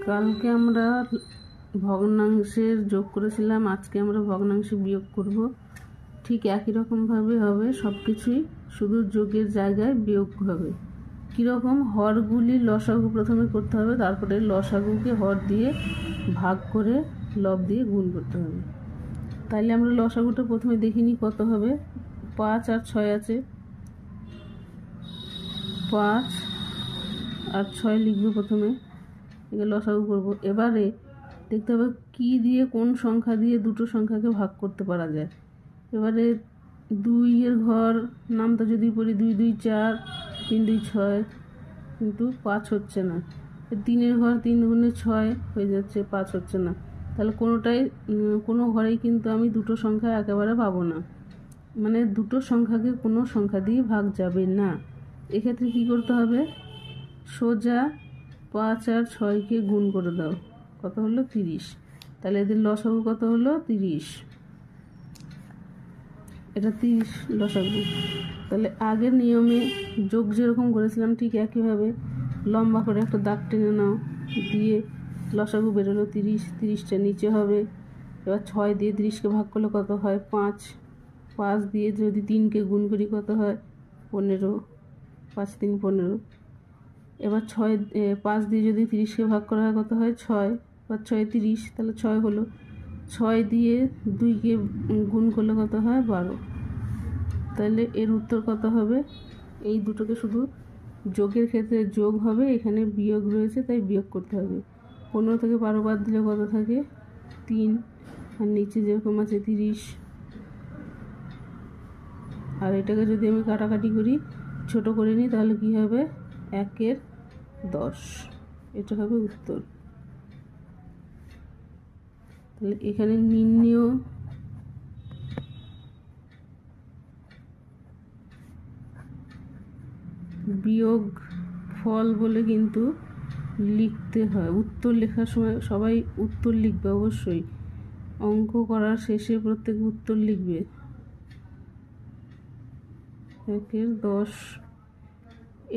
কালকে আমরা ভগ্নাংশের যোগ করেছিলাম, আজকে আমরা ভগ্নাংশে বিয়োগ করব। ঠিক একই রকমভাবে হবে সব কিছুই, শুধু যোগের জায়গায় বিয়োগ হবে। কীরকম? হরগুলি লসাগু প্রথমে করতে হবে, তারপরে লসাগুকে হর দিয়ে ভাগ করে লব দিয়ে গুণ করতে হবে। তাইলে আমরা লসাগুটা প্রথমে দেখিনি কত হবে। 5 আর 6 আছে, 5 আর 6 লিখবো প্রথমে, লসাগু করব। এবারে দেখতে হবে কি দিয়ে কোন সংখ্যা দিয়ে দুটো সংখ্যাকে ভাগ করতে পারা যায়। এবারে 2 এর ঘর নামটা যদি পড়ি 2 2 4, 3 2 6, কিন্তু 5 হচ্ছে না। 3 এর ঘর 3 গুণে 6 হয়ে যাচ্ছে, 5 হচ্ছে না। তাহলে কোনো ঘরেই কিন্তু আমি দুটো সংখ্যা একেবারে পাবো না, মানে দুটো সংখ্যাকে কোনো সংখ্যা দিয়ে ভাগ যাবে না। এক্ষেত্রে কি করতে হবে? সোজা 5 আর 6কে গুণ করে দাও, কত হলো? 30। তাহলে এদের লসাগু কত হলো? 30। এটা 30 লসাগু। তাহলে আগের নিয়মে যোগ যেরকম করেছিলাম ঠিক একইভাবে লম্বা করে একটা দাগ টেনে নাও, দিয়ে লসাগু বেরোলো 30। 30টা নিচে হবে। এবার 6 দিয়ে 30কে ভাগ করলে কত হয়? 5। 5 দিয়ে যদি 3কে গুণ করি কত হয়? 15। 5 3 15। এবার 5 দিয়ে যদি 30কে ভাগ করা হয় কত হয়? 6। 5 6 30, তাহলে 6 হলো। 6 দিয়ে 2কে গুণ করলে কত হয়? 12। তাহলে এর উত্তর কত হবে? এই দুটোকে শুধু যোগের ক্ষেত্রে যোগ হবে, এখানে বিয়োগ রয়েছে তাই বিয়োগ করতে হবে। 15 থেকে 12 বাদ দিলে কত থাকে? 3। আর নিচে যেরকম আছে 30। আর এটাকে যদি আমি কাটাকাটি করি, ছোট করে নিই, তাহলে কি হবে? 1 এর 10। এটা হবে উত্তর। তাহলে এখানে নির্ণেয় বিয়োগ ফল বলে কিন্তু লিখতে হয়। উত্তর লেখার সময় সবাই উত্তর লিখবে অবশ্যই, অঙ্ক করার শেষে প্রত্যেকে উত্তর লিখবে। 1 এর 10,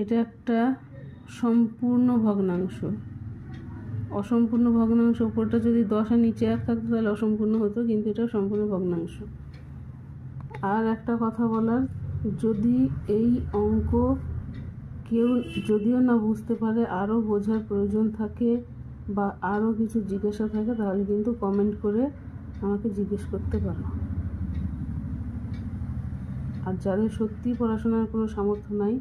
এটা একটা সম্পূর্ণ ভগ্নাংশ। অসম্পূর্ণ ভগ্নাংশ উপরটা যদি 10 আর নিচে 1 থাকতো তাহলে অসম্পূর্ণ হতো, কিন্তু এটা সম্পূর্ণ ভগ্নাংশ। আর একটা কথা বলার, যদি এই অঙ্ক কেউ যদিও না বুঝতে পারে, আরও বোঝার প্রয়োজন থাকে বা আরও কিছু জিজ্ঞাসা থাকে, তাহলে কিন্তু কমেন্ট করে আমাকে জিজ্ঞেস করতে পারো। আর যাদের সত্যি পড়াশোনার কোনো সামর্থ্য নাই,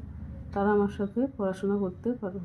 তারা আমার সাথে পড়াশোনা করতে পারো।